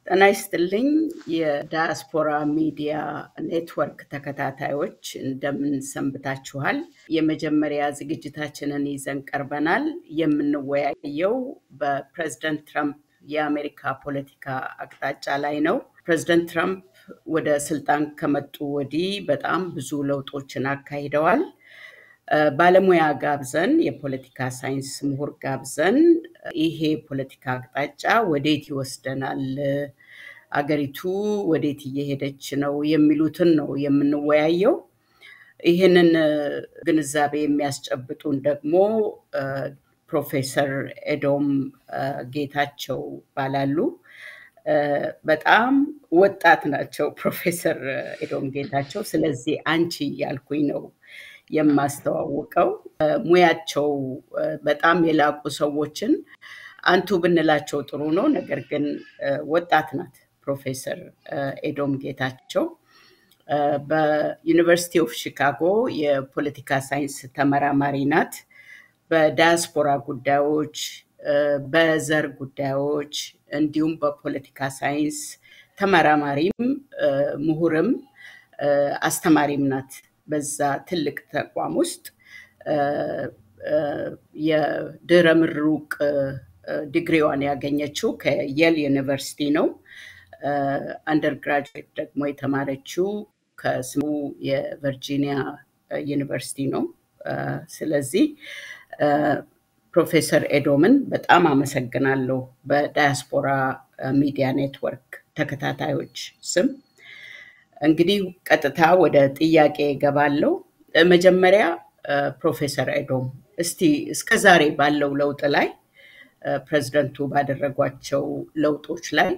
ጤና ይስጥልኝ የዳያስፖራ ሚዲያ ኔትወርክ ተከታታዮች እንደምን ሰንብታችኋል? የመጀመሪያ ዝግጅታችንን ይዘን ቀርበናል። የምንወያየው በፕሬዝዳንት ትራምፕ የአሜሪካ ፖለቲካ አቅጣጫ ላይ ነው። ፕሬዝዳንት ትራምፕ ወደ ስልጣን ከመጡ ወዲህ በጣም ብዙ ለውጦችን አካሂደዋል። ባለሙያ ጋብዘን የፖለቲካ ሳይንስ ምሁር ጋብዘን ይሄ ፖለቲካ አቅጣጫ ወዴት ይወስደናል፣ አገሪቱ ወዴት እየሄደች ነው የሚሉትን ነው የምንወያየው። ይህንን ግንዛቤ የሚያስጨብጡን ደግሞ ፕሮፌሰር ኤዶም ጌታቸው ባላሉ። በጣም ወጣት ናቸው ፕሮፌሰር ኤዶም ጌታቸው። ስለዚህ አንቺ ያልኩኝ ነው የማስተዋወቀው። ሙያቸው በጣም የላቁ ሰዎችን አንቱ ብንላቸው ጥሩ ነው። ነገር ግን ወጣት ናት ፕሮፌሰር ኤዶም ጌታቸው። በዩኒቨርሲቲ ኦፍ ሺካጎ የፖለቲካ ሳይንስ ተመራማሪ ናት። በዳያስፖራ ጉዳዮች፣ በዘር ጉዳዮች እንዲሁም በፖለቲካ ሳይንስ ተመራማሪም ምሁርም አስተማሪም ናት። በዛ ትልቅ ተቋም ውስጥ የድህረ ምሩቅ ዲግሪዋን ያገኘችው ከየል ዩኒቨርሲቲ ነው። አንደርግራጁዌት ደግሞ የተማረችው ከስሙ የቨርጂኒያ ዩኒቨርሲቲ ነው። ስለዚህ ፕሮፌሰር ኤዶምን በጣም አመሰግናለሁ በዳያስፖራ ሚዲያ ኔትወርክ ተከታታዮች ስም። እንግዲህ ቀጥታ ወደ ጥያቄ ገባለሁ። መጀመሪያ ፕሮፌሰር ኤዶም እስቲ እስከዛሬ ባለው ለውጥ ላይ ፕሬዝዳንቱ ባደረጓቸው ለውጦች ላይ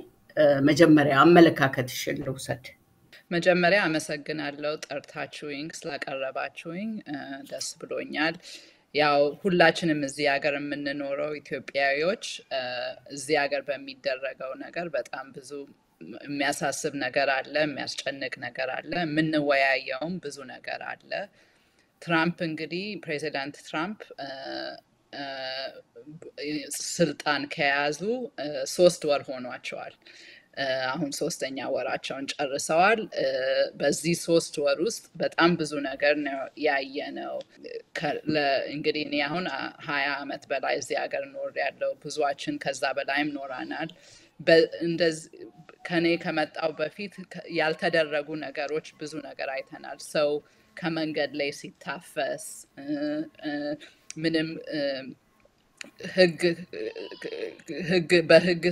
መጀመሪያ አመለካከትሽን ልውሰድ። መጀመሪያ አመሰግናለሁ ጠርታችሁኝ ስላቀረባችሁኝ፣ ደስ ብሎኛል። ያው ሁላችንም እዚህ ሀገር የምንኖረው ኢትዮጵያዊዎች እዚህ ሀገር በሚደረገው ነገር በጣም ብዙ የሚያሳስብ ነገር አለ፣ የሚያስጨንቅ ነገር አለ፣ የምንወያየውም ብዙ ነገር አለ። ትራምፕ እንግዲህ ፕሬዚዳንት ትራምፕ ስልጣን ከያዙ 3 ወር ሆኗቸዋል። አሁን 3ኛ ወራቸውን ጨርሰዋል። በዚህ 3 ወር ውስጥ በጣም ብዙ ነገር ነው ያየነው። እንግዲህ እኔ አሁን 20 ዓመት በላይ እዚህ ሀገር ኖሬያለሁ። ብዙዎችን ከዛ በላይም ኖረናል። ከኔ ከመጣው በፊት ያልተደረጉ ነገሮች ብዙ ነገር አይተናል። ሰው ከመንገድ ላይ ሲታፈስ፣ ምንም በህግ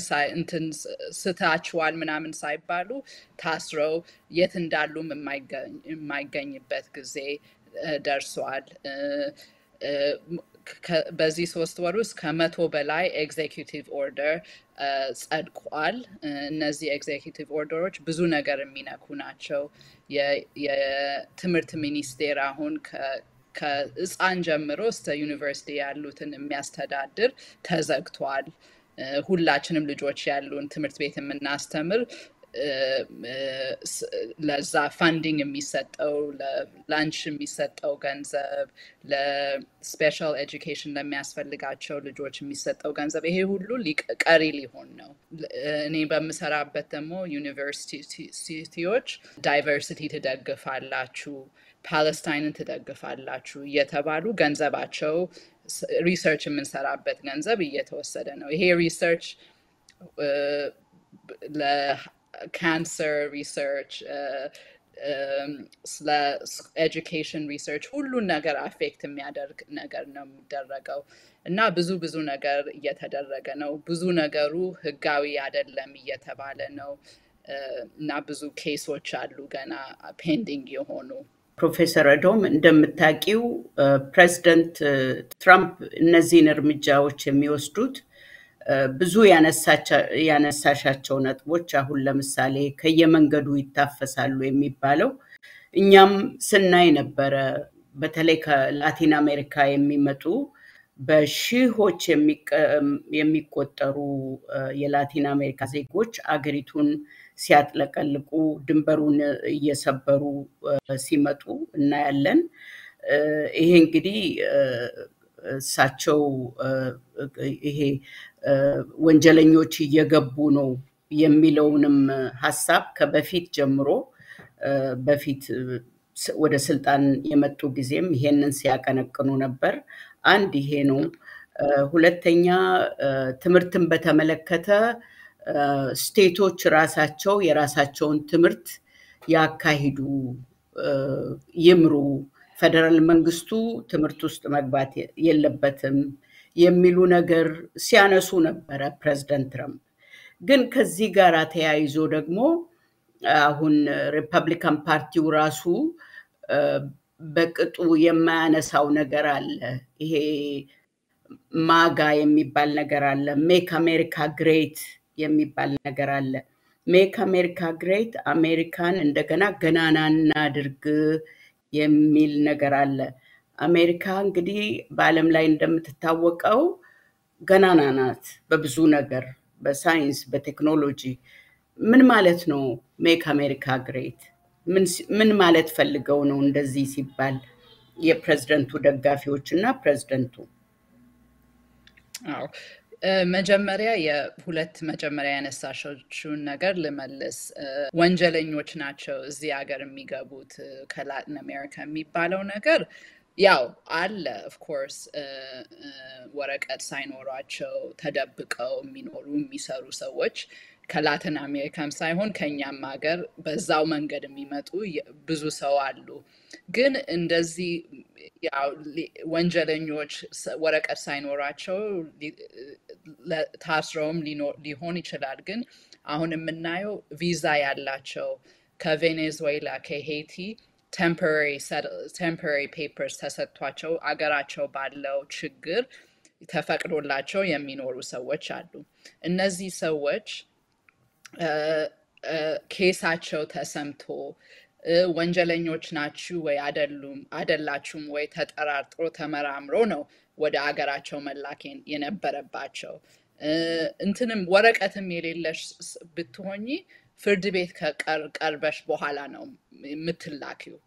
ስታችኋል ምናምን ሳይባሉ ታስረው የት እንዳሉም የማይገኝበት ጊዜ ደርሷል። በዚህ 3 ወር ውስጥ ከ100 በላይ ኤግዜኪዩቲቭ ኦርደር ጸድቋል። እነዚህ ኤግዜኪዩቲቭ ኦርደሮች ብዙ ነገር የሚነኩ ናቸው። የትምህርት ሚኒስቴር አሁን ከህፃን ጀምሮ እስከ ዩኒቨርሲቲ ያሉትን የሚያስተዳድር ተዘግቷል። ሁላችንም ልጆች ያሉን ትምህርት ቤት የምናስተምር ለዛ ፋንዲንግ የሚሰጠው ለላንች የሚሰጠው ገንዘብ፣ ለስፔሻል ኤጁኬሽን ለሚያስፈልጋቸው ልጆች የሚሰጠው ገንዘብ ይሄ ሁሉ ቀሪ ሊሆን ነው። እኔ በምሰራበት ደግሞ ዩኒቨርሲቲዎች ዳይቨርሲቲ ትደግፋላችሁ፣ ፓለስታይንን ትደግፋላችሁ እየተባሉ ገንዘባቸው ሪሰርች የምንሰራበት ገንዘብ እየተወሰደ ነው። ይሄ ሪሰርች ለካንሰር ሪሰርች፣ ስለ ኤጁኬሽን ሪሰርች ሁሉን ነገር አፌክት የሚያደርግ ነገር ነው የሚደረገው እና ብዙ ነገር እየተደረገ ነው። ብዙ ነገሩ ህጋዊ አይደለም እየተባለ ነው እና ብዙ ኬሶች አሉ ገና ፔንዲንግ የሆኑ። ፕሮፌሰር ኤዶም እንደምታውቂው ፕሬዝዳንት ትራምፕ እነዚህን እርምጃዎች የሚወስዱት ብዙ ያነሳሻቸው ነጥቦች አሁን ለምሳሌ ከየመንገዱ ይታፈሳሉ የሚባለው እኛም ስናይ ነበረ። በተለይ ከላቲን አሜሪካ የሚመጡ በሺዎች የሚቆጠሩ የላቲን አሜሪካ ዜጎች አገሪቱን ሲያጥለቀልቁ ድንበሩን እየሰበሩ ሲመጡ እናያለን። ይሄ እንግዲህ እሳቸው ይሄ ወንጀለኞች እየገቡ ነው የሚለውንም ሐሳብ ከበፊት ጀምሮ በፊት ወደ ስልጣን የመጡ ጊዜም ይሄንን ሲያቀነቅኑ ነበር። አንድ ይሄ ነው። ሁለተኛ ትምህርትን በተመለከተ ስቴቶች ራሳቸው የራሳቸውን ትምህርት ያካሂዱ፣ ይምሩ፣ ፌደራል መንግስቱ ትምህርት ውስጥ መግባት የለበትም የሚሉ ነገር ሲያነሱ ነበረ ፕሬዝዳንት ትራምፕ። ግን ከዚህ ጋር ተያይዞ ደግሞ አሁን ሪፐብሊካን ፓርቲው ራሱ በቅጡ የማያነሳው ነገር አለ። ይሄ ማጋ የሚባል ነገር አለ፣ ሜክ አሜሪካ ግሬት የሚባል ነገር አለ። ሜክ አሜሪካ ግሬት አሜሪካን እንደገና ገናና እናድርግ የሚል ነገር አለ። አሜሪካ እንግዲህ በዓለም ላይ እንደምትታወቀው ገናና ናት በብዙ ነገር፣ በሳይንስ፣ በቴክኖሎጂ። ምን ማለት ነው ሜክ አሜሪካ ግሬት? ምን ማለት ፈልገው ነው እንደዚህ ሲባል የፕሬዝዳንቱ ደጋፊዎች እና ፕሬዝዳንቱ? አዎ መጀመሪያ የሁለት መጀመሪያ ያነሳሽውን ነገር ልመልስ። ወንጀለኞች ናቸው እዚህ ሀገር የሚገቡት ከላቲን አሜሪካ የሚባለው ነገር ያው አለ። ኦፍ ኮርስ ወረቀት ሳይኖራቸው ተደብቀው የሚኖሩ የሚሰሩ ሰዎች ከላቲን አሜሪካም ሳይሆን ከኛም ሀገር በዛው መንገድ የሚመጡ ብዙ ሰው አሉ። ግን እንደዚህ ያው ወንጀለኞች ወረቀት ሳይኖራቸው ታስረውም ሊሆን ይችላል። ግን አሁን የምናየው ቪዛ ያላቸው ከቬኔዙዌላ ከሄይቲ ቴምፖራሪ ፔፐርስ ተሰጥቷቸው አገራቸው ባለው ችግር ተፈቅዶላቸው የሚኖሩ ሰዎች አሉ። እነዚህ ሰዎች ኬሳቸው ተሰምቶ ወንጀለኞች ናችሁ ወይ አይደላችሁም ወይ ተጠራጥሮ ተመራምሮ ነው ወደ አገራቸው መላክ የነበረባቸው። እንትንም ወረቀትም የሌለሽ ብትሆኚ ፍርድ ቤት ከቀርበሽ በኋላ ነው የምትላኪው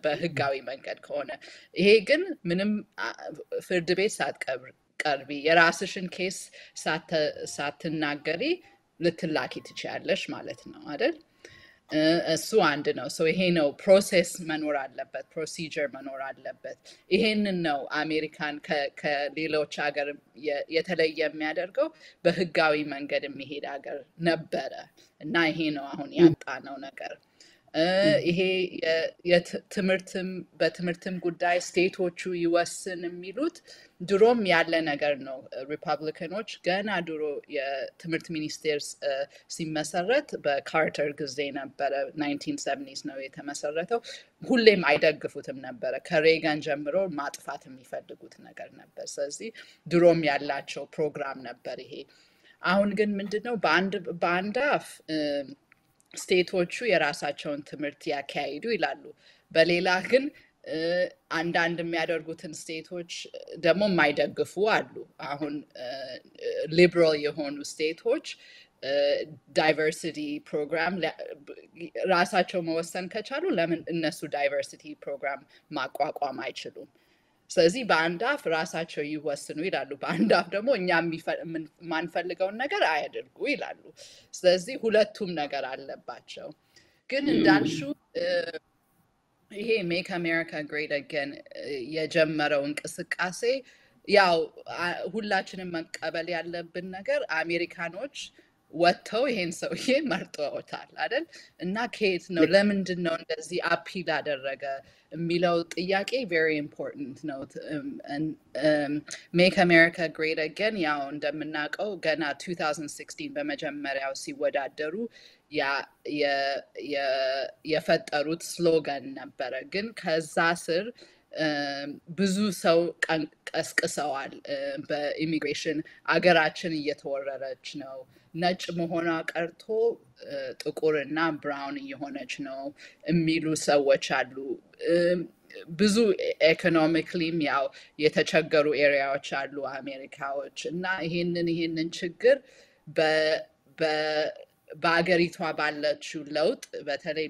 በህጋዊ መንገድ ከሆነ። ይሄ ግን ምንም ፍርድ ቤት ሳትቀርቢ የራስሽን ኬስ ሳትናገሪ ልትላኪ ትችያለሽ ማለት ነው አይደል? እሱ አንድ ነው። ይሄ ነው ፕሮሴስ መኖር አለበት፣ ፕሮሲጀር መኖር አለበት። ይሄንን ነው አሜሪካን ከሌሎች ሀገር የተለየ የሚያደርገው። በህጋዊ መንገድ የሚሄድ ሀገር ነበረ እና ይሄ ነው አሁን ያጣነው ነገር። ይሄ በትምህርትም ጉዳይ ስቴቶቹ ይወስን የሚሉት ድሮም ያለ ነገር ነው። ሪፐብሊካኖች ገና ድሮ የትምህርት ሚኒስቴር ሲመሰረት በካርተር ጊዜ ነበረ፣ 1970s ነው የተመሰረተው። ሁሌም አይደግፉትም ነበረ። ከሬጋን ጀምሮ ማጥፋት የሚፈልጉት ነገር ነበር። ስለዚህ ድሮም ያላቸው ፕሮግራም ነበር ይሄ። አሁን ግን ምንድነው በአንድ አፍ ስቴቶቹ የራሳቸውን ትምህርት ያካሂዱ ይላሉ፣ በሌላ ግን አንዳንድ የሚያደርጉትን ስቴቶች ደግሞ የማይደግፉ አሉ። አሁን ሊበራል የሆኑ ስቴቶች ዳይቨርሲቲ ፕሮግራም ራሳቸው መወሰን ከቻሉ ለምን እነሱ ዳይቨርሲቲ ፕሮግራም ማቋቋም አይችሉም? ስለዚህ በአንድ አፍ ራሳቸው ይወስኑ ይላሉ፣ በአንድ አፍ ደግሞ እኛ የማንፈልገውን ነገር አያደርጉ ይላሉ። ስለዚህ ሁለቱም ነገር አለባቸው። ግን እንዳልሽው ይሄ ሜክ አሜሪካ ግሬት አገን የጀመረው እንቅስቃሴ ያው ሁላችንም መቀበል ያለብን ነገር አሜሪካኖች ወጥተው ይሄን ሰውዬ መርጠውታል አይደል? እና ከየት ነው ለምንድን ነው እንደዚህ አፒል አደረገ የሚለው ጥያቄ very important ነው። ሜክ አሜሪካ ግሬት አገን ያው እንደምናውቀው ገና 2016 በመጀመሪያው ሲወዳደሩ የፈጠሩት ስሎጋን ነበረ። ግን ከዛ ስር ብዙ ሰው ቀስቅሰዋል። በኢሚግሬሽን አገራችን እየተወረረች ነው፣ ነጭ መሆኗ ቀርቶ ጥቁርና ብራውን እየሆነች ነው የሚሉ ሰዎች አሉ። ብዙ ኢኮኖሚክሊም ያው የተቸገሩ ኤሪያዎች አሉ አሜሪካዎች እና ይሄንን ችግር በአገሪቷ ባለችው ለውጥ በተለይ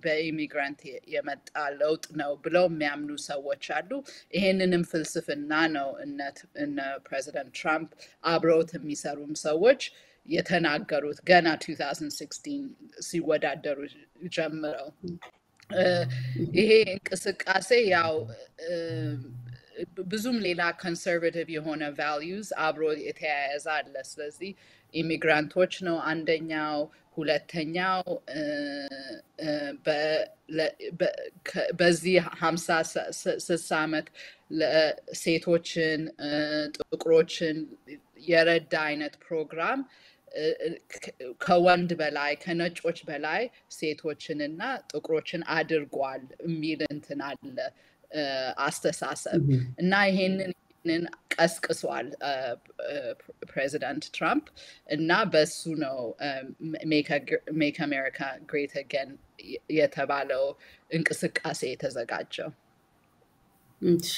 በኢሚግራንት የመጣ ለውጥ ነው ብለው የሚያምኑ ሰዎች አሉ። ይሄንንም ፍልስፍና ነው እነ ፕሬዚደንት ትራምፕ አብረውት የሚሰሩም ሰዎች የተናገሩት ገና 2016 ሲወዳደሩ ጀምረው ይሄ እንቅስቃሴ ያው ብዙም ሌላ ኮንሰርቫቲቭ የሆነ ቫልዩስ አብሮ የተያያዘ አለ ስለዚህ ኢሚግራንቶች ነው አንደኛው ሁለተኛው በዚህ 50-60 ዓመት ሴቶችን ጥቁሮችን የረዳ አይነት ፕሮግራም ከወንድ በላይ ከነጮች በላይ ሴቶችንና ጥቁሮችን አድርጓል የሚል እንትን አለ አስተሳሰብ እና ይሄንን ቀስቅሷል ፕሬዚዳንት ትራምፕ እና በሱ ነው ሜክ አሜሪካ ግሬት አገን የተባለው እንቅስቃሴ የተዘጋጀው እሺ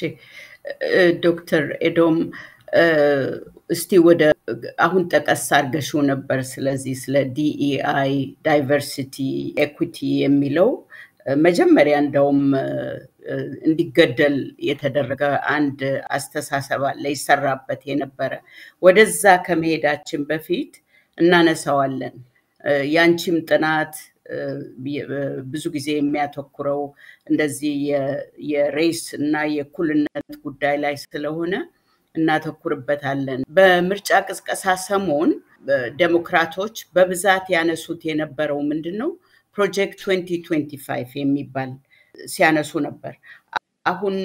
ዶክተር ኤዶም እስቲ ወደ አሁን ተቀስ አድርገሽው ነበር ስለዚህ ስለ DEI ዳይቨርሲቲ ኤኩዊቲ የሚለው መጀመሪያ እንደውም እንዲገደል የተደረገ አንድ አስተሳሰብ አለ ይሰራበት የነበረ ወደዛ ከመሄዳችን በፊት እናነሳዋለን ያንቺም ጥናት ብዙ ጊዜ የሚያተኩረው እንደዚህ የሬስ እና የኩልነት ጉዳይ ላይ ስለሆነ እናተኩርበታለን በምርጫ ቅስቀሳ ሰሞን ዴሞክራቶች በብዛት ያነሱት የነበረው ምንድነው ፕሮጀክት 2025 የሚባል ሲያነሱ ነበር አሁን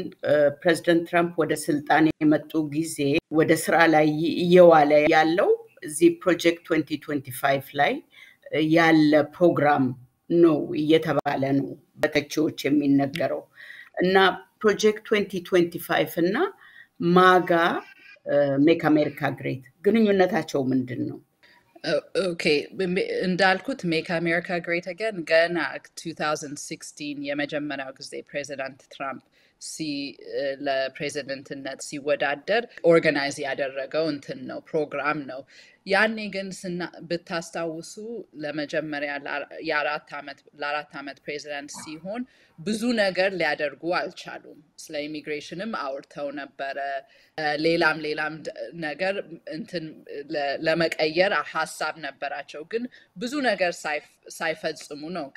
ፕሬዝዳንት ትራምፕ ወደ ስልጣን የመጡ ጊዜ ወደ ስራ ላይ እየዋለ ያለው እዚህ ፕሮጀክት 2025 ላይ ያለ ፕሮግራም ነው እየተባለ ነው በተቺዎች የሚነገረው እና ፕሮጀክት 2025 እና ማጋ ሜክ አሜሪካ ግሬት ግንኙነታቸው ምንድነው Okay, እንዳልኩት ሜክ አሜሪካ ግሬት አገን ገና 2016 የመጀመሪያው ጊዜ ፕሬዚዳንት ትራምፕ ለፕሬዚደንትነት ሲወዳደር ኦርጋናይዝ ያደረገው እንትን ነው ፕሮግራም ነው ያኔ ግን ብታስታውሱ ለመጀመሪያ ለአራት ዓመት ፕሬዚዳንት ሲሆን ብዙ ነገር ሊያደርጉ አልቻሉም ስለ ኢሚግሬሽንም አውርተው ነበረ ሌላም ነገር እንትን ለመቀየር ሐሳብ ነበራቸው ግን ብዙ ነገር ሳይፈጽሙ ነው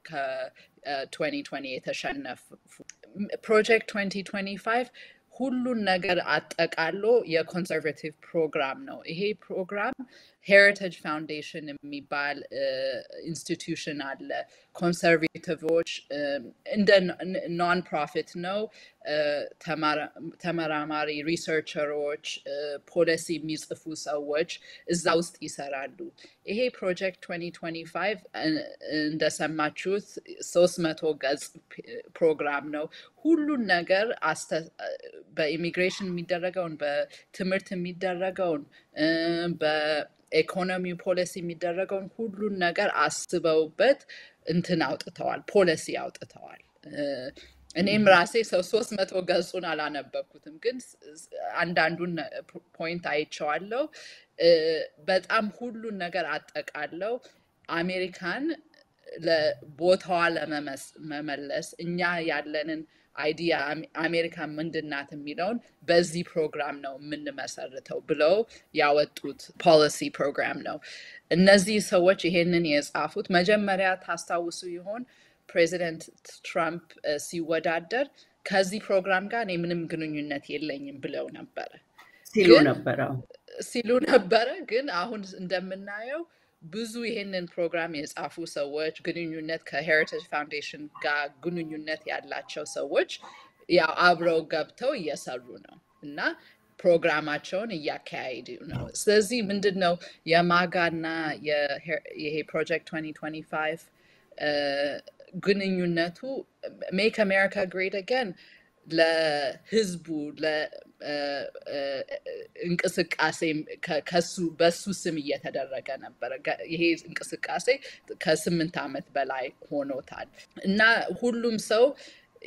ከ2020 የተሸነፉ ፕሮጀክት 2025 ሁሉን ነገር አጠቃሎ የኮንሰርቫቲቭ ፕሮግራም ነው ይሄ ፕሮግራም ሄሪቴጅ ፋውንዴሽን የሚባል ኢንስቲትዩሽን አለ ኮንሰርቫቲቮች እንደ ኖን ፕሮፊት ነው ተመራማሪ ሪሰርቸሮች ፖሊሲ የሚጽፉ ሰዎች እዛ ውስጥ ይሰራሉ ይሄ ፕሮጀክት 2025 እንደሰማችሁት 300 ገጽ ፕሮግራም ነው ሁሉን ነገር በኢሚግሬሽን የሚደረገውን በትምህርት የሚደረገውን በኢኮኖሚ ፖሊሲ የሚደረገውን ሁሉን ነገር አስበውበት እንትን አውጥተዋል ፖሊሲ አውጥተዋል እኔም ራሴ 300 ገጹን አላነበብኩትም ግን አንዳንዱን ፖይንት አይቼዋለሁ በጣም ሁሉን ነገር አጠቃለው አሜሪካን ለቦታዋ ለመመለስ እኛ ያለንን አይዲያ አሜሪካ ምንድናት የሚለውን በዚህ ፕሮግራም ነው የምንመሰርተው ብለው ያወጡት ፖሊሲ ፕሮግራም ነው እነዚህ ሰዎች ይሄንን የጻፉት መጀመሪያ ታስታውሱ ይሆን ፕሬዚደንት ትራምፕ ሲወዳደር ከዚህ ፕሮግራም ጋር ምንም ግንኙነት የለኝም ብለው ነበር ሲሉ ነበር ግን አሁን እንደምናየው ብዙ ይሄንን ፕሮግራም የጻፉ ሰዎች ግንኙነት ከሄሪቴጅ ፋውንዴሽን ጋር ግንኙነት ያላቸው ሰዎች ያው አብረው ገብተው እየሰሩ ነው እና ፕሮግራማቸውን እያካሄዱ ነው ስለዚህ ምንድነው የማጋና ይሄ ፕሮጀክት 2025 ግንኙነቱ ሜክ አሜሪካ ግሬት አገን ለህዝቡ እንቅስቃሴ በሱ ስም እየተደረገ ነበር ይሄ እንቅስቃሴ ከ8 ዓመት በላይ ሆኖታል እና ሁሉም ሰው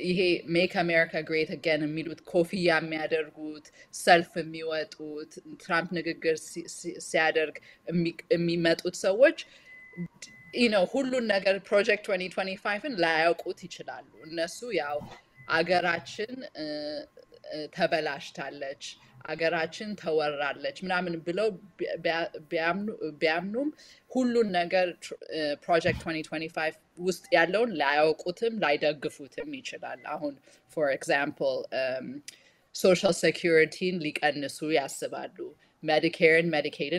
ይሄ ሜክ አሜሪካ ግሬት አገን የሚሉት ኮፍያ የሚያደርጉት ሰልፍ የሚወጡት ትራምፕ ንግግር ሲያደርግ የሚመጡት ሰዎች ሁሉን ነገር ፕሮጀክት 2025ን ላያውቁት ይችላሉ እነሱ ያው አገራችን ተበላሽታለች አገራችን ተወራለች ምናምን ብለው ቢያምኑም ሁሉን ነገር ፕሮጀክት 2025 ውስጥ ያለውን ላያውቁትም ላይደግፉትም ይችላል አሁን for example social security ሊቀንሱ ያስባሉ Medicare and Medicaid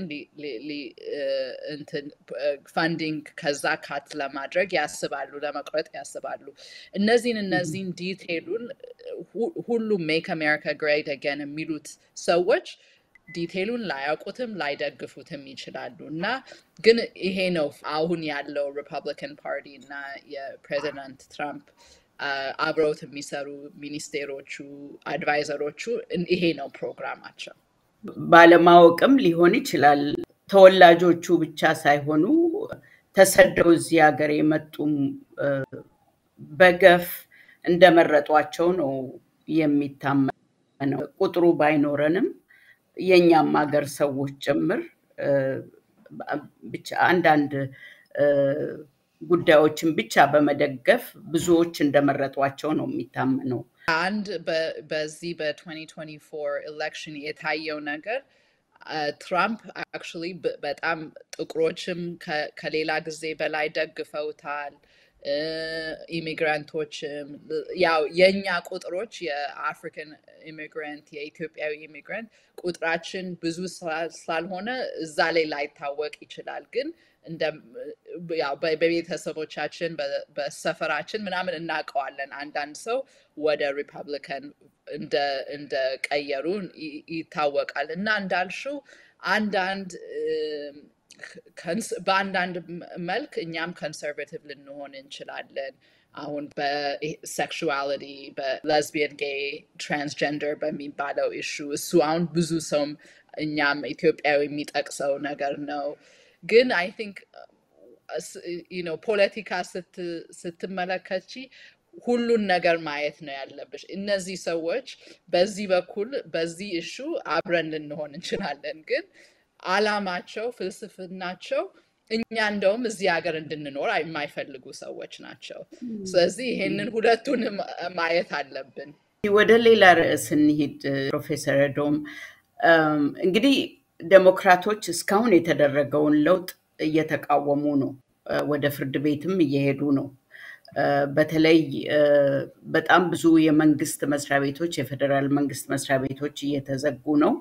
funding ከዛ ካት ለማድረግ ያስባሉ ለመቁረጥ ያስባሉ እነዚህን ዲቴይሉን ሁሉ make America great again የሚሉት ሰዎች ዲቴይሉን ላያውቁትም ላይደግፉትም ይችላሉ እና ግን ይሄ ነው አሁን ያለው ሪፐብሊካን ፓርቲ እና የፕሬዚዳንት ትራምፕ አብረውት የሚሰሩ ሚኒስቴሮቹ አድቫይዘሮቹ ይሄ ነው ፕሮግራማቸው ባለማወቅም ሊሆን ይችላል ተወላጆቹ ብቻ ሳይሆኑ ተሰደው እዚህ ሀገር የመጡም በገፍ እንደመረጧቸው ነው የሚታመነው ቁጥሩ ባይኖረንም የኛም ሀገር ሰዎች ጭምር ብቻ አንዳንድ ጉዳዮችን ብቻ በመደገፍ ብዙዎች እንደመረጧቸው ነው የሚታመነው አንድ በዚህ በ2024 ኤሌክሽን የታየው ነገር ትራምፕ actually በጣም ጥቁሮችም ከሌላ ጊዜ በላይ ደግፈውታል ኢሚግራንቶችም ያው የኛ ቁጥሮች የአፍሪካን ኢሚግራንት የኢትዮጵያዊ ኢሚግራንት ቁጥራችን ብዙ ስላልሆነ እዛ ላይ ላይታወቅ ይችላል ግን እንደ ያው በቤተሰቦቻችን በሰፈራችን ምናምን እናቀዋለን አንዳንድ ሰው ወደ ሪፐብሊካን እንደ ቀየሩ ይታወቃል እና እንዳልሽው አንዳንድ በአንዳንድ መልክ እኛም ኮንሰርቬቲቭ ልንሆን እንችላለን አሁን በሴክሹዋሊቲ በሌዝቢያን ጌይ ትራንስጀንደር በሚባለው ኢሹ እሱ አሁን ብዙ ሰውም እኛም ኢትዮጵያዊ የሚጠቅሰው ነገር ነው ግን I think ፖለቲካ ስትመለከቺ ሁሉን ነገር ማየት ነው ያለብሽ እነዚህ ሰዎች በዚህ በኩል በዚህ ኢሹ አብረን ልንሆን እንችላለን ግን አላማቸው ፍልስፍናቸው እኛ እንደውም እዚህ ሀገር እንድንኖር የማይፈልጉ ሰዎች ናቸው ስለዚህ ይሄንን ሁለቱን ማየት አለብን ወደ ሌላ ርዕስ እንሂድ ፕሮፌሰር ዶም እንግዲህ ዴሞክራቶች እስካሁን የተደረገውን ለውጥ እየተቃወሙ ነው ወደ ፍርድ ቤትም እየሄዱ ነው በተለይ በጣም ብዙ የመንግስት መስሪያ ቤቶች የፌደራል መንግስት መስሪያ ቤቶች እየተዘጉ ነው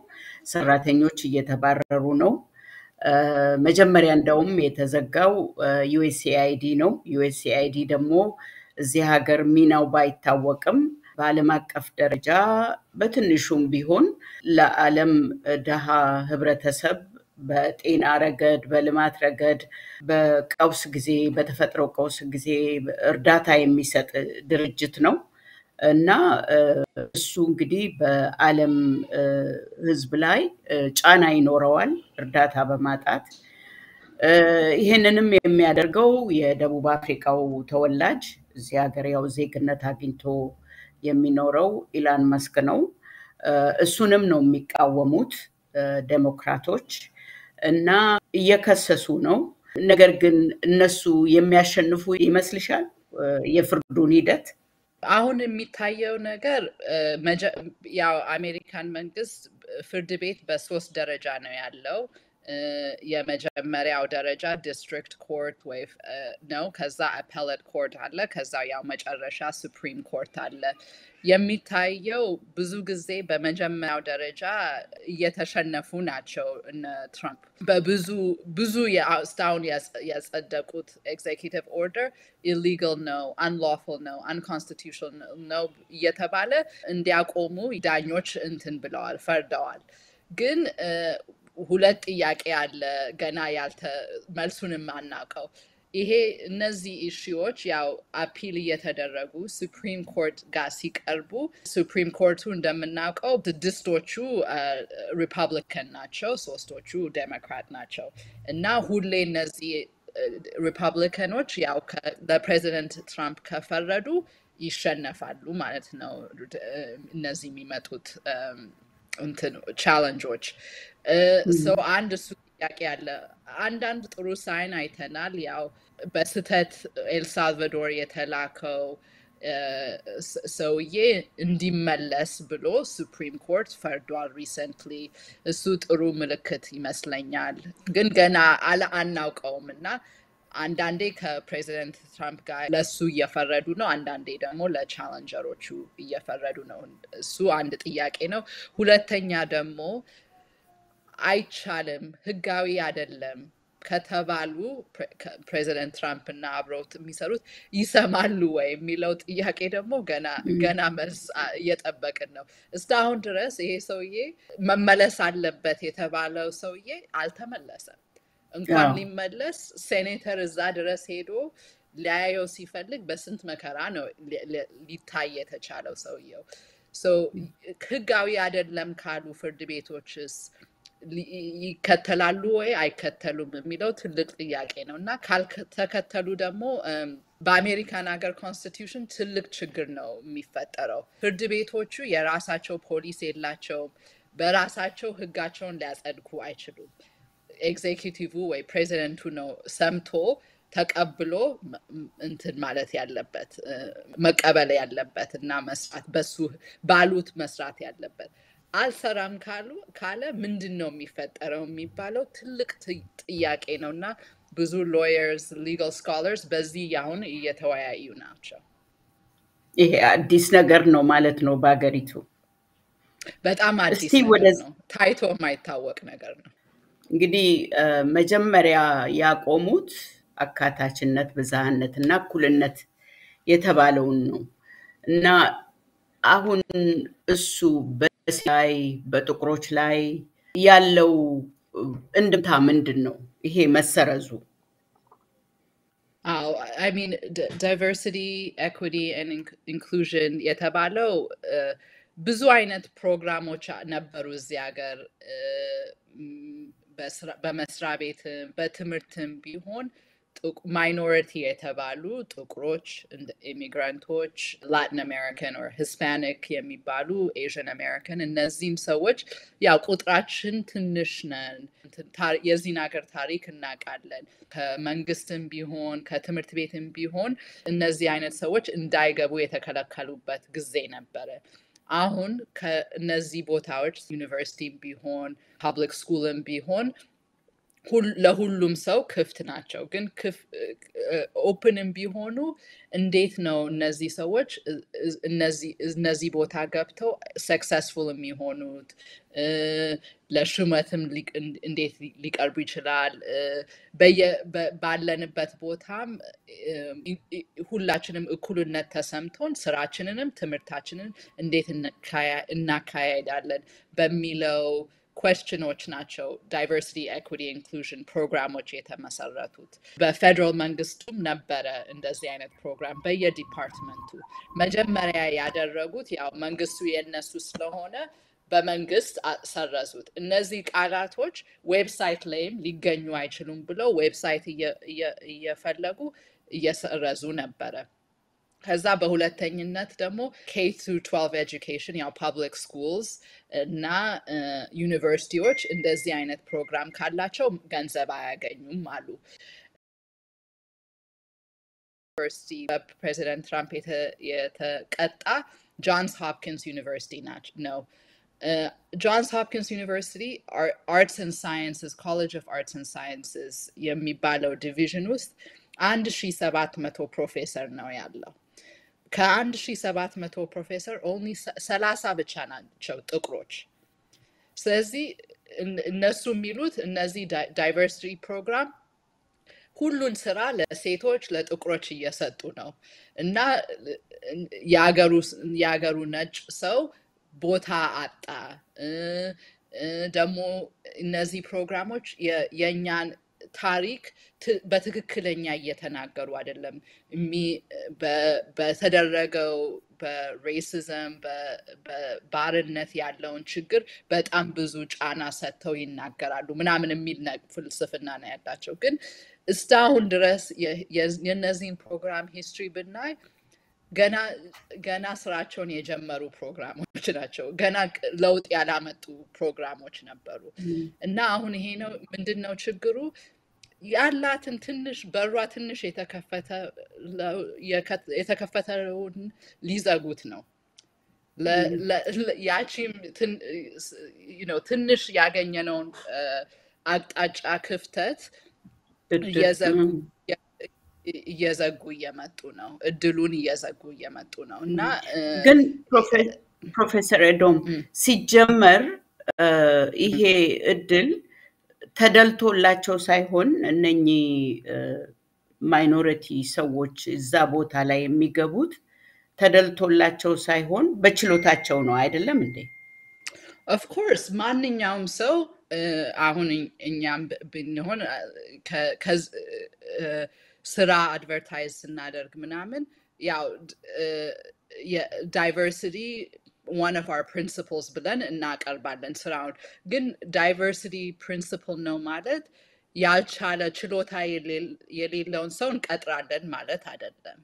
ሰራተኞች እየተባረሩ ነው መጀመሪያ እንደውም የተዘጋው USAID ነው USAID ደግሞ እዚህ ሀገር ሚናው ባይታወቅም በዓለም አቀፍ ደረጃ በትንሹም ቢሆን ለዓለም ደሃ ህብረተሰብ በጤና ረገድ በልማት ረገድ በቀውስ ጊዜ በተፈጥሮ ቀውስ ጊዜ እርዳታ የሚሰጥ ድርጅት ነው እና እሱ እንግዲህ በዓለም ህዝብ ላይ ጫና ይኖረዋል እርዳታ በማጣት ይሄንንም የሚያደርገው የደቡብ አፍሪካው ተወላጅ እዚህ ሀገር ያው ዜግነት አግኝቶ የሚኖረው ኢላን መስክ ነው እሱንም ነው የሚቃወሙት ዴሞክራቶች እና እየከሰሱ ነው ነገር ግን እነሱ የሚያሸንፉ ይመስልሻል የፍርዱን ሂደት አሁን የሚታየው ነገር ያው አሜሪካን መንግስት ፍርድ ቤት በ3 ደረጃ ነው ያለው የመጀመሪያው ደረጃ ዲስትሪክት ኮርት ወይ ነው ከዛ አፔሌት ኮርት አለ ከዛ ያው መጨረሻ ሱፕሪም ኮርት አለ የሚታየው ብዙ ጊዜ በመጀመሪያው ደረጃ እየተሸነፉ ናቸው እነ ትራምፕ በብዙ የአውስታውን ያጸደቁት ኤግዜኪቲቭ ኦርደር ኢሊጋል ነው አንሎፉል ነው አንኮንስቲቱሽናል ነው እየተባለ እንዲያቆሙ ዳኞች እንትን ብለዋል ፈርደዋል ግን ሁለት ጥያቄ አለ ገና መልሱንም አናውቀው ይሄ እነዚህ ኢሹዎች ያው አፒል እየተደረጉ ሱፕሪም ኮርት ጋር ሲቀርቡ ሱፕሪም ኮርቱ እንደምናውቀው ስድስቶቹ ሪፐብሊካን ናቸው ሶስቶቹ ዴሞክራት ናቸው እና ሁሌ እነዚህ ሪፐብሊካኖች ያው ለፕሬዚደንት ትራምፕ ከፈረዱ ይሸነፋሉ ማለት ነው እነዚህ የሚመጡት ቻሌንጆች ሰው አንድ እሱ ጥያቄ አለ አንዳንድ ጥሩ ሳይን አይተናል ያው በስተት ኤልሳልቫዶር የተላከው ሰውዬ እንዲመለስ ብሎ ሱፕሪም ኮርት ፈርዷል ሪሰንትሊ። እሱ ጥሩ ምልክት ይመስለኛል። ግን ገና አናውቀውም እና አንዳንዴ ከፕሬዚደንት ትራምፕ ጋር ለሱ እየፈረዱ ነው፣ አንዳንዴ ደግሞ ለቻሌንጀሮቹ እየፈረዱ ነው። እሱ አንድ ጥያቄ ነው። ሁለተኛ ደግሞ አይቻልም፣ ህጋዊ አይደለም ከተባሉ ፕሬዚደንት ትራምፕ እና አብረውት የሚሰሩት ይሰማሉ ወይ የሚለው ጥያቄ ደግሞ ገና መልስ እየጠበቅን ነው። እስካሁን ድረስ ይሄ ሰውዬ መመለስ አለበት የተባለው ሰውዬ አልተመለሰም። እንኳን ሊመለስ ሴኔተር እዛ ድረስ ሄዶ ሊያየው ሲፈልግ በስንት መከራ ነው ሊታይ የተቻለው ሰውየው። ህጋዊ አይደለም ካሉ ፍርድ ቤቶችስ ይከተላሉ ወይ አይከተሉም የሚለው ትልቅ ጥያቄ ነው እና ካልተከተሉ ደግሞ በአሜሪካን ሀገር ኮንስቲትዩሽን ትልቅ ችግር ነው የሚፈጠረው። ፍርድ ቤቶቹ የራሳቸው ፖሊስ የላቸውም፣ በራሳቸው ህጋቸውን ሊያጸድቁ አይችሉም። ኤግዜኪቲቭ ወይ ፕሬዚደንቱ ነው ሰምቶ ተቀብሎ እንትን ማለት ያለበት መቀበል ያለበት እና መስራት በሱ ባሉት መስራት ያለበት። አልሰራም ካለ ምንድን ነው የሚፈጠረው የሚባለው ትልቅ ጥያቄ ነው እና ብዙ ሎየርስ ሊጋል ስኮለርስ በዚህ አሁን እየተወያዩ ናቸው። ይሄ አዲስ ነገር ነው ማለት ነው በአገሪቱ። በጣም አዲስ ነገር ነው፣ ታይቶ የማይታወቅ ነገር ነው። እንግዲህ መጀመሪያ ያቆሙት አካታችነት፣ ብዝሃነት እና እኩልነት የተባለውን ነው እና አሁን እሱ ላይ በጥቁሮች ላይ ያለው እንድምታ ምንድን ነው? ይሄ መሰረዙ I mean diversity, equity and inclusion የተባለው ብዙ አይነት ፕሮግራሞች ነበሩ እዚህ ሀገር በመስሪያ ቤትም በትምህርትም ቢሆን ማይኖሪቲ የተባሉ ጥቁሮች፣ ኢሚግራንቶች፣ ላቲን አሜሪካን or ሂስፓኒክ የሚባሉ ኤዥን አሜሪካን፣ እነዚህም ሰዎች ያው ቁጥራችን ትንሽ ነን፣ የዚህን ሀገር ታሪክ እናውቃለን። ከመንግስትም ቢሆን ከትምህርት ቤትም ቢሆን እነዚህ አይነት ሰዎች እንዳይገቡ የተከለከሉበት ጊዜ ነበረ። አሁን ከእነዚህ ቦታዎች ዩኒቨርሲቲም ቢሆን ፐብሊክ ስኩልም ቢሆን ለሁሉም ሰው ክፍት ናቸው። ግን ኦፕንም ቢሆኑ እንዴት ነው እነዚህ ሰዎች እነዚህ ቦታ ገብተው ሰክሰስፉል የሚሆኑት? ለሹመትም እንዴት ሊቀርቡ ይችላል? ባለንበት ቦታም ሁላችንም እኩልነት ተሰምቶን ስራችንንም ትምህርታችንን እንዴት እናካሄዳለን በሚለው questionዎች ናቸው ዳይቨርሲቲ ኤኩዊቲ ኢንክሉዥን ፕሮግራሞች የተመሰረቱት። በፌደራል መንግስቱም ነበረ እንደዚህ አይነት ፕሮግራም በየዲፓርትመንቱ። መጀመሪያ ያደረጉት ያው መንግስቱ የነሱ ስለሆነ በመንግስት ሰረዙት። እነዚህ ቃላቶች ዌብሳይት ላይም ሊገኙ አይችሉም ብለው ዌብሳይት እየፈለጉ እየሰረዙ ነበረ። ከዛ በሁለተኝነት ደግሞ K-12 education ያው ፐብሊክ ስኩልስ እና ዩኒቨርሲቲዎች እንደዚህ አይነት ፕሮግራም ካላቸው ገንዘብ አያገኙም አሉ። ዩኒቨርሲቲ በፕሬዚደንት ትራምፕ የተቀጣ ጆንስ ሆፕኪንስ ዩኒቨርሲቲ ነው። ጆንስ ሆፕኪንስ ዩኒቨርሲቲ አርትስ ኤንድ ሳይንስስ ኮሌጅ ኦፍ አርትስ ኤንድ ሳይንስስ የሚባለው ዲቪዥን ውስጥ 1700 ፕሮፌሰር ነው ያለው። ከ1700 ፕሮፌሰር ኦንሊ 30 ብቻ ናቸው ጥቁሮች። ስለዚህ እነሱ የሚሉት እነዚህ ዳይቨርሲቲ ፕሮግራም ሁሉን ስራ ለሴቶች ለጥቁሮች እየሰጡ ነው እና የሀገሩ ነጭ ሰው ቦታ አጣ። ደግሞ እነዚህ ፕሮግራሞች የኛን ታሪክ በትክክለኛ እየተናገሩ አይደለም። በተደረገው በሬሲዝም በባርነት ያለውን ችግር በጣም ብዙ ጫና ሰጥተው ይናገራሉ ምናምን የሚል ፍልስፍና ነው ያላቸው። ግን እስካሁን ድረስ የነዚህን ፕሮግራም ሂስትሪ ብናይ ገና ስራቸውን የጀመሩ ፕሮግራሞች ናቸው። ገና ለውጥ ያላመጡ ፕሮግራሞች ነበሩ እና አሁን ይሄ ነው ምንድነው ችግሩ? ያላትን ትንሽ በሯ ትንሽ የተከፈተውን ሊዘጉት ነው። ያቺም ትንሽ ያገኘነውን አቅጣጫ ክፍተት እየዘጉ እየመጡ ነው። እድሉን እየዘጉ እየመጡ ነው እና ግን ፕሮፌሰር ኤዶም ሲጀመር ይሄ እድል ተደልቶላቸው ሳይሆን እነኚህ ማይኖሪቲ ሰዎች እዛ ቦታ ላይ የሚገቡት ተደልቶላቸው ሳይሆን በችሎታቸው ነው አይደለም እንዴ? ኦፍ ኮርስ ማንኛውም ሰው አሁን እኛም ብንሆን ስራ አድቨርታይዝ ስናደርግ ምናምን ያው ዳይቨርሲቲ one of our principles ብለን እናቀርባለን ስራውን። ግን ዳይቨርሲቲ ፕሪንሲፕል ነው ማለት ያልቻለ ችሎታ የሌለውን ሰው እንቀጥራለን ማለት አይደለም።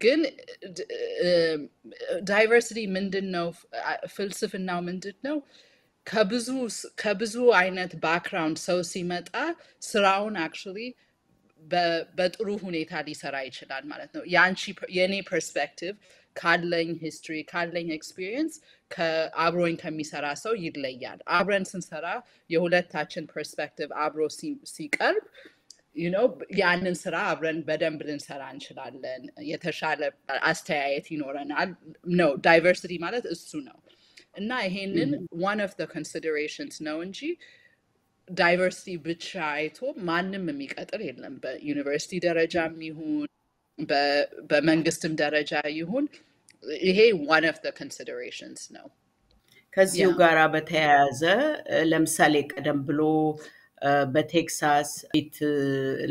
ግን ዳይቨርሲቲ ምንድነው? ፍልስፍናው ምንድነው? ከብዙ አይነት ባክግራውንድ ሰው ሲመጣ ስራውን አክቹዋሊ በጥሩ ሁኔታ ሊሰራ ይችላል ማለት ነው። የኔ ፐርስፔክቲቭ ካለኝ ሂስትሪ ካለኝ ኤክስፒሪየንስ አብሮኝ ከሚሰራ ሰው ይለያል። አብረን ስንሰራ የሁለታችን ፐርስፔክቲቭ አብሮ ሲቀርብ ያንን ስራ አብረን በደንብ ልንሰራ እንችላለን። የተሻለ አስተያየት ይኖረናል ነው ዳይቨርሲቲ ማለት እሱ ነው። እና ይሄንን one of the considerations ነው እንጂ ዳይቨርሲቲ ብቻ አይቶ ማንም የሚቀጥር የለም። በዩኒቨርሲቲ ደረጃም ይሁን በመንግስትም ደረጃ ይሁን ይሄ one of the considerations ነው። ከዚሁ ጋራ በተያያዘ ለምሳሌ ቀደም ብሎ በቴክሳስ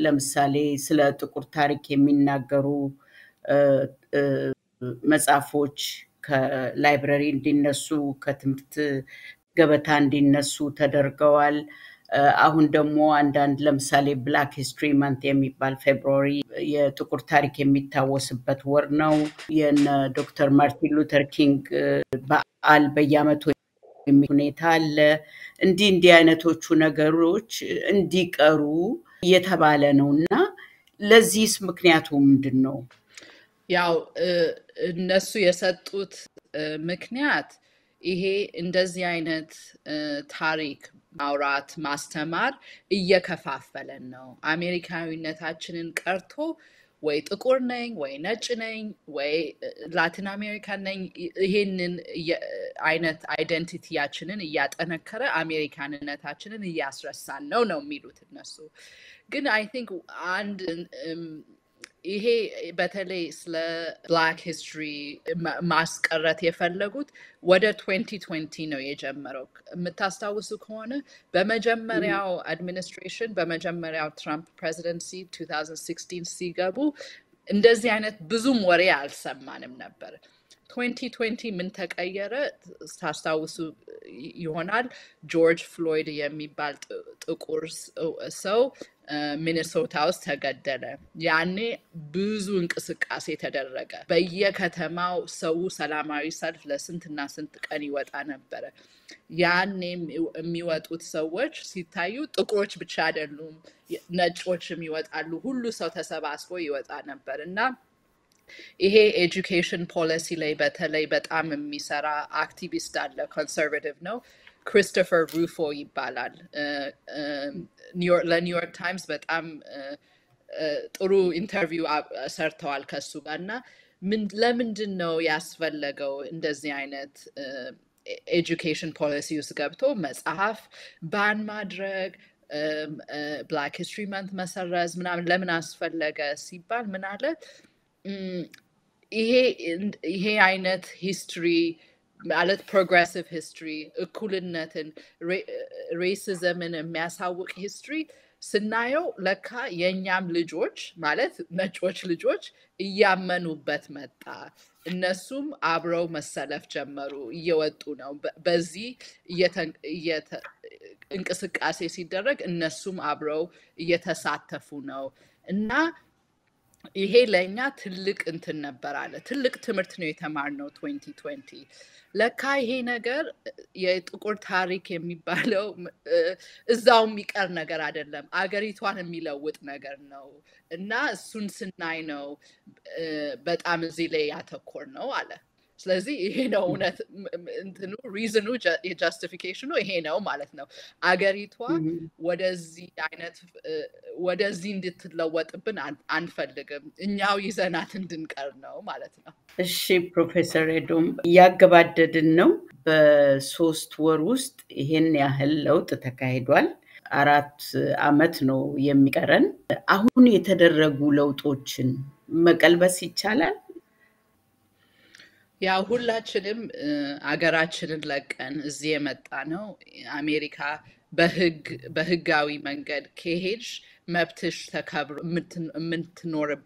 ለምሳሌ ስለ ጥቁር ታሪክ የሚናገሩ መጽሐፎች ከላይብረሪ እንዲነሱ ከትምህርት ገበታ እንዲነሱ ተደርገዋል። አሁን ደግሞ አንዳንድ ለምሳሌ ብላክ ሂስትሪ መንት የሚባል ፌብሩዋሪ የጥቁር ታሪክ የሚታወስበት ወር ነው። የነ ዶክተር ማርቲን ሉተር ኪንግ በዓል በየዓመቱ ሁኔታ አለ። እንዲህ አይነቶቹ ነገሮች እንዲቀሩ እየተባለ ነውና ለዚህስ ምክንያቱ ምንድነው? ያው እነሱ የሰጡት ምክንያት ይሄ እንደዚህ አይነት ታሪክ ማውራት ማስተማር እየከፋፈለን ነው። አሜሪካዊነታችንን ቀርቶ ወይ ጥቁር ነኝ ወይ ነጭ ነኝ ወይ ላቲን አሜሪካን ነኝ ይሄንን አይነት አይደንቲቲያችንን እያጠነከረ አሜሪካንነታችንን እያስረሳን ነው የሚሉት እነሱ። ግን አይ ቲንክ ይሄ በተለይ ስለ ብላክ ሂስትሪ ማስቀረት የፈለጉት ወደ 2020 ነው የጀመረው። የምታስታውሱ ከሆነ በመጀመሪያው አድሚኒስትሬሽን በመጀመሪያው ትራምፕ ፕሬዚደንሲ 2016 ሲገቡ እንደዚህ አይነት ብዙም ወሬ አልሰማንም ነበር። 2020 ምን ተቀየረ ታስታውሱ ይሆናል። ጆርጅ ፍሎይድ የሚባል ጥቁር ሰው ሚኒሶታ ውስጥ ተገደለ። ያኔ ብዙ እንቅስቃሴ ተደረገ። በየከተማው ሰው ሰላማዊ ሰልፍ ለስንትና ስንት ቀን ይወጣ ነበረ። ያኔ የሚወጡት ሰዎች ሲታዩ ጥቁሮች ብቻ አይደሉም፣ ነጮችም ይወጣሉ። ሁሉ ሰው ተሰባስቦ ይወጣ ነበር እና ይሄ ኤጁኬሽን ፖሊሲ ላይ በተለይ በጣም የሚሰራ አክቲቪስት አለ፣ ኮንሰርቫቲቭ ነው፣ ክሪስቶፈር ሩፎ ይባላል። ለኒውዮርክ ታይምስ በጣም ጥሩ ኢንተርቪው ሰርተዋል ከሱ ጋር እና ለምንድን ነው ያስፈለገው እንደዚህ አይነት ኤጁኬሽን ፖሊሲ ውስጥ ገብቶ መጽሐፍ ባን ማድረግ ብላክ ሂስትሪ መንት መሰረዝ ምናምን ለምን አስፈለገ ሲባል ምን አለ ይሄ አይነት ሂስትሪ ማለት ፕሮግሬሲቭ ሂስትሪ እኩልነትን ሬሲዝምን የሚያሳውቅ ሂስትሪ ስናየው ለካ የኛም ልጆች ማለት ነጮች ልጆች እያመኑበት መጣ። እነሱም አብረው መሰለፍ ጀመሩ፣ እየወጡ ነው። በዚህ እንቅስቃሴ ሲደረግ እነሱም አብረው እየተሳተፉ ነው እና ይሄ ለኛ ትልቅ እንትን ነበር አለ። ትልቅ ትምህርት ነው የተማርነው 2020 ለካ ይሄ ነገር የጥቁር ታሪክ የሚባለው እዛው የሚቀር ነገር አይደለም፣ አገሪቷን የሚለውጥ ነገር ነው እና እሱን ስናይ ነው በጣም እዚህ ላይ ያተኮር ነው አለ። ስለዚህ ይሄ ነው እውነት እንትኑ ሪዝኑ የጃስቲፊኬሽኑ ይሄ ነው ማለት ነው። አገሪቷ ወደዚህ አይነት ወደዚህ እንድትለወጥብን አንፈልግም፣ እኛው ይዘናት እንድንቀር ነው ማለት ነው። እሺ ፕሮፌሰር ኤዶም እያገባደድን ነው። በ3 ወር ውስጥ ይሄን ያህል ለውጥ ተካሂዷል። 4 ዓመት ነው የሚቀረን። አሁን የተደረጉ ለውጦችን መቀልበስ ይቻላል? ያው ሁላችንም አገራችንን ለቀን እዚህ የመጣ ነው። አሜሪካ በህጋዊ መንገድ ከሄድሽ መብትሽ ተከብሮ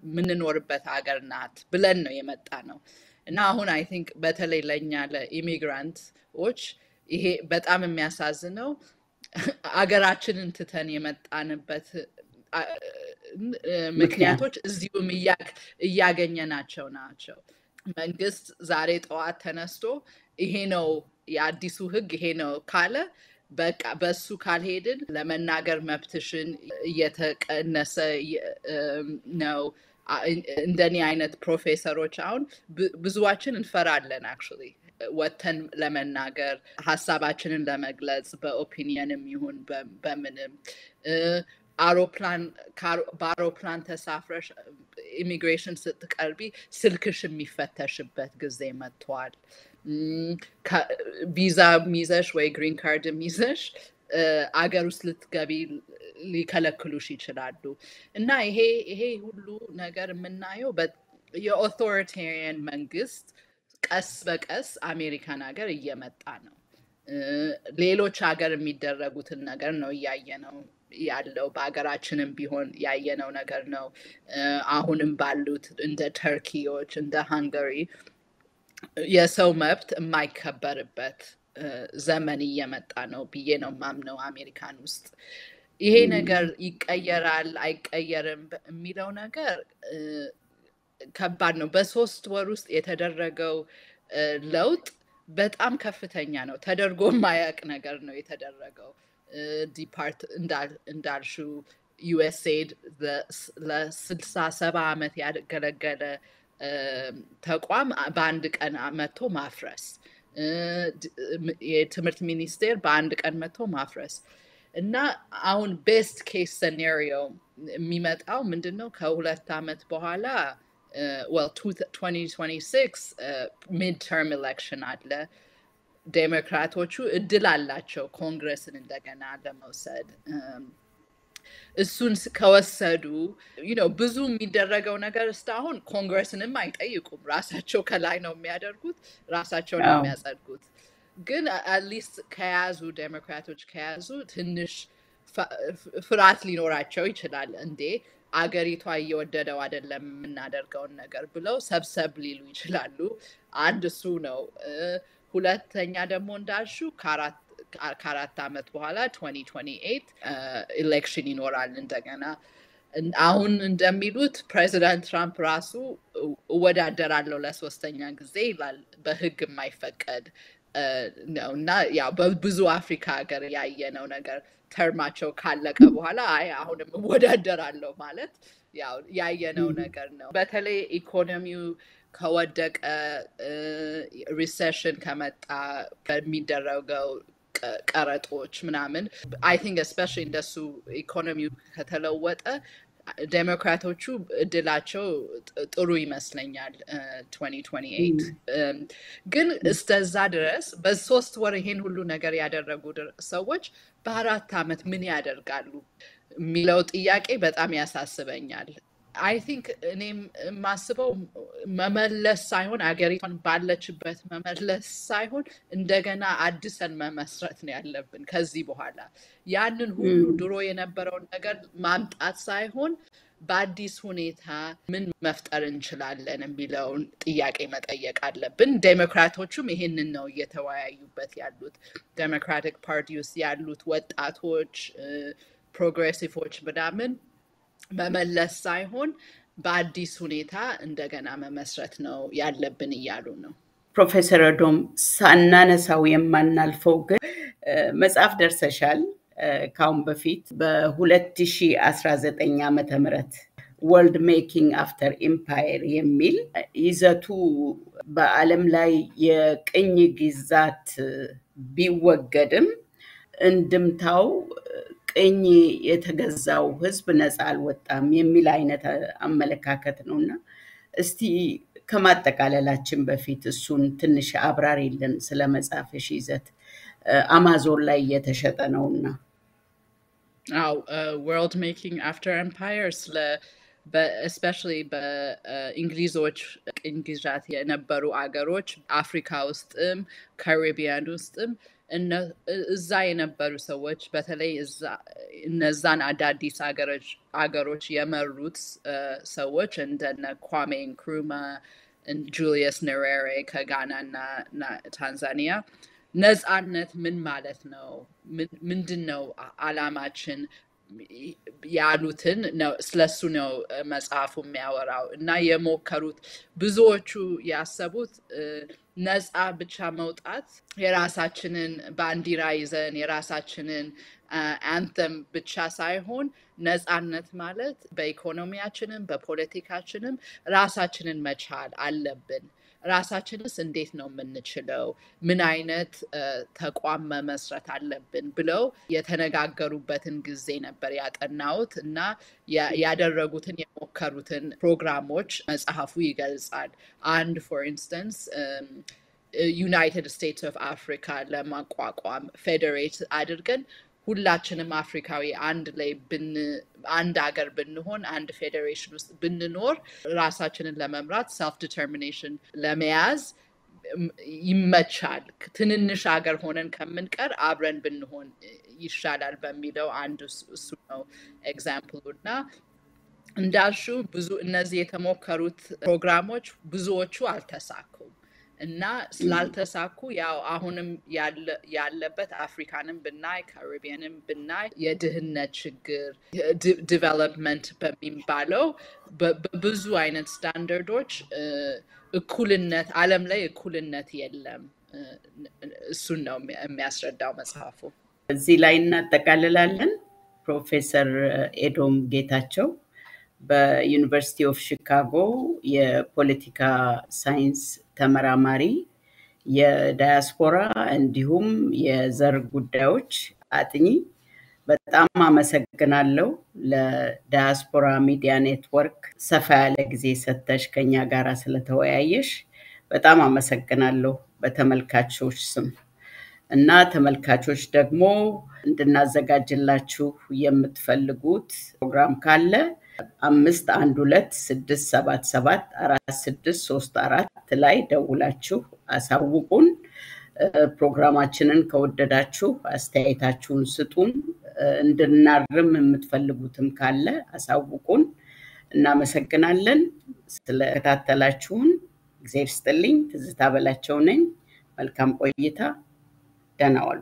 የምንኖርበት ሀገር ናት ብለን ነው የመጣ ነው እና አሁን አይ ቲንክ በተለይ ለኛ ለኢሚግራንቶች ይሄ በጣም የሚያሳዝነው አገራችንን ትተን የመጣንበት ምክንያቶች እዚሁም እያገኘናቸው ናቸው። መንግስት ዛሬ ጠዋት ተነስቶ ይሄ ነው የአዲሱ ህግ ይሄ ነው ካለ በቃ በሱ ካልሄድን ለመናገር መብትሽን እየተቀነሰ ነው። እንደኔ አይነት ፕሮፌሰሮች አሁን ብዙዋችን እንፈራለን አክቹሊ ወተን ለመናገር ሐሳባችንን ለመግለጽ በኦፒኒየንም ይሁን በምንም በአውሮፕላን ተሳፍረሽ ኢሚግሬሽን ስትቀርቢ ስልክሽ የሚፈተሽበት ጊዜ መጥቷል። ቪዛ ይዘሽ ወይ ግሪን ካርድ ይዘሽ አገር ውስጥ ልትገቢ ሊከለክሉሽ ይችላሉ እና ይሄ ሁሉ ነገር የምናየው የኦቶሪታሪያን መንግስት ቀስ በቀስ አሜሪካን ሀገር እየመጣ ነው። ሌሎች ሀገር የሚደረጉትን ነገር ነው እያየነው ያለው። በሀገራችንም ቢሆን ያየነው ነገር ነው። አሁንም ባሉት እንደ ተርኪዎች እንደ ሃንጋሪ የሰው መብት የማይከበርበት ዘመን እየመጣ ነው ብዬ ነው ማምነው አሜሪካን ውስጥ። ይሄ ነገር ይቀየራል አይቀየርም የሚለው ነገር ከባድ ነው። በ3 ወር ውስጥ የተደረገው ለውጥ በጣም ከፍተኛ ነው። ተደርጎ የማያውቅ ነገር ነው የተደረገው። እንዳልሽው ዩኤስኤድ ለ67 ዓመት ያገለገለ ተቋም በአንድ ቀን መጥቶ ማፍረስ፣ የትምህርት ሚኒስቴር በአንድ ቀን መጥቶ ማፍረስ እና አሁን ቤስት ኬስ ሴናሪዮ የሚመጣው ምንድነው? ከ2 ዓመት በኋላ 2026 ሚድ ተርም ኤሌክሽን አለ። ዴሞክራቶቹ እድል አላቸው ኮንግረስን እንደገና ለመውሰድ። እሱን ከወሰዱ ብዙ የሚደረገው ነገር እስካሁን ኮንግረስንም አይጠይቁም። ራሳቸው ከላይ ነው የሚያደርጉት፣ ራሳቸው ነው የሚያጸድጉት። ግን አትሊስት ከያዙ ዴሞክራቶች ከያዙ ትንሽ ፍርሃት ሊኖራቸው ይችላል። እንዴ አገሪቷ እየወደደው አይደለም የምናደርገውን ነገር ብለው ሰብሰብ ሊሉ ይችላሉ። አንድ እሱ ነው። ሁለተኛ ደግሞ እንዳልሽው ከ4 ዓመት በኋላ 2028 ኤሌክሽን ይኖራል እንደገና። አሁን እንደሚሉት ፕሬዚዳንት ትራምፕ ራሱ እወዳደራለሁ ለ3ኛ ጊዜ ይላል። በህግ የማይፈቀድ ነው እና ያው በብዙ አፍሪካ ሀገር ያየነው ነገር ተርማቸው ካለቀ በኋላ አሁንም እወዳደራለሁ ማለት ያው ያየነው ነገር ነው። በተለይ ኢኮኖሚው ከወደቀ ሪሴሽን ከመጣ በሚደረገው ቀረጦች ምናምን አይ ቲንክ እስፔሻሊ እንደሱ ኢኮኖሚው ከተለወጠ ዴሞክራቶቹ እድላቸው ጥሩ ይመስለኛል 2028። ግን እስከዛ ድረስ በ3 ወር ይሄን ሁሉ ነገር ያደረጉ ሰዎች በ4 ዓመት ምን ያደርጋሉ የሚለው ጥያቄ በጣም ያሳስበኛል። አይ ቲንክ እኔም የማስበው መመለስ ሳይሆን አገሪቷን ባለችበት መመለስ ሳይሆን እንደገና አድሰን መመስረት ነው ያለብን። ከዚህ በኋላ ያንን ሁሉ ድሮ የነበረውን ነገር ማምጣት ሳይሆን በአዲስ ሁኔታ ምን መፍጠር እንችላለን የሚለውን ጥያቄ መጠየቅ አለብን። ዴሞክራቶቹም ይሄንን ነው እየተወያዩበት ያሉት። ዴሞክራቲክ ፓርቲ ውስጥ ያሉት ወጣቶች ፕሮግሬሲቮች ምናምን መመለስ ሳይሆን በአዲስ ሁኔታ እንደገና መመስረት ነው ያለብን እያሉ ነው። ፕሮፌሰር ኤዶም ሳናነሳው የማናልፈው ግን መጽሐፍ ደርሰሻል ካሁን በፊት በ2019 ዓመተ ምህረት ወርልድ ሜኪንግ አፍተር ኢምፓየር የሚል ይዘቱ በዓለም ላይ የቅኝ ግዛት ቢወገድም እንድምታው ቅኝ የተገዛው ህዝብ ነፃ አልወጣም የሚል አይነት አመለካከት ነውና እስቲ ከማጠቃለላችን በፊት እሱን ትንሽ አብራሪልን ስለ መጽሐፍሽ ይዘት አማዞን ላይ የተሸጠ ነውና World Making After Empire especially በእንግሊዞች ቅኝ ግዛት የነበሩ አገሮች አፍሪካ ውስጥም ካሪቢያን ውስጥም እዛ የነበሩ ሰዎች በተለይ እነዛን አዳዲስ አገሮች የመሩት ሰዎች እንደነ ኳሜ ንክሩማ ጁሊየስ ኔሬሬ ከጋና እና ታንዛኒያ ነፃነት ምን ማለት ነው ምንድነው ዓላማችን ያሉትን ነው ስለሱ ነው መጽሐፉ የሚያወራው እና የሞከሩት ብዙዎቹ ያሰቡት ነፃ ብቻ መውጣት የራሳችንን ባንዲራ ይዘን የራሳችንን አንተም ብቻ ሳይሆን ነፃነት ማለት በኢኮኖሚያችንም በፖለቲካችንም ራሳችንን መቻል አለብን ራሳችንስ እንዴት ነው የምንችለው ምን አይነት ተቋም መመስረት አለብን ብለው የተነጋገሩበትን ጊዜ ነበር ያጠናውት እና ያደረጉትን የሞከሩትን ፕሮግራሞች መጽሐፉ ይገልጻል አንድ for instance United States of Africa ለማቋቋም ፌደሬት አድርገን ሁላችንም አፍሪካዊ አንድ ላይ አንድ ሀገር ብንሆን አንድ ፌዴሬሽን ውስጥ ብንኖር ራሳችንን ለመምራት self determination ለመያዝ ይመቻል ትንንሽ ሀገር ሆነን ከምንቀር አብረን ብንሆን ይሻላል በሚለው አንድ እሱ ነው ኤግዛምፕሉና እንዳልሹ ብዙ እነዚህ የተሞከሩት ፕሮግራሞች ብዙዎቹ አልተሳኩም እና ስላልተሳኩ ያው አሁንም ያለበት አፍሪካንም ብናይ ካሪቢያንም ብናይ የድህነት ችግር ዲቨሎፕመንት በሚባለው በብዙ አይነት ስታንዳርዶች እኩልነት ዓለም ላይ እኩልነት የለም እሱን ነው የሚያስረዳው መጽሐፉ እዚህ ላይ እናጠቃልላለን ፕሮፌሰር ኤዶም ጌታቸው በዩኒቨርሲቲ ኦፍ ሺካጎ የፖለቲካ ሳይንስ ተመራማሪ የዳያስፖራ እንዲሁም የዘር ጉዳዮች አጥኚ በጣም አመሰግናለሁ ለዳያስፖራ ሚዲያ ኔትወርክ ሰፋ ያለ ጊዜ ሰጥተሽ ከኛ ጋር ስለተወያየሽ በጣም አመሰግናለሁ በተመልካቾች ስም እና ተመልካቾች ደግሞ እንድናዘጋጅላችሁ የምትፈልጉት ፕሮግራም ካለ 5126774634 ላይ ደውላችሁ አሳውቁን ፕሮግራማችንን ከወደዳችሁ አስተያየታችሁን ስጡን እንድናርም የምትፈልጉትም ካለ አሳውቁን እናመሰግናለን ስለተከታተላችሁን እግዚአብሔር ይስጥልኝ ትዝታ በላቸው ነኝ መልካም ቆይታ ደህና ዋሉ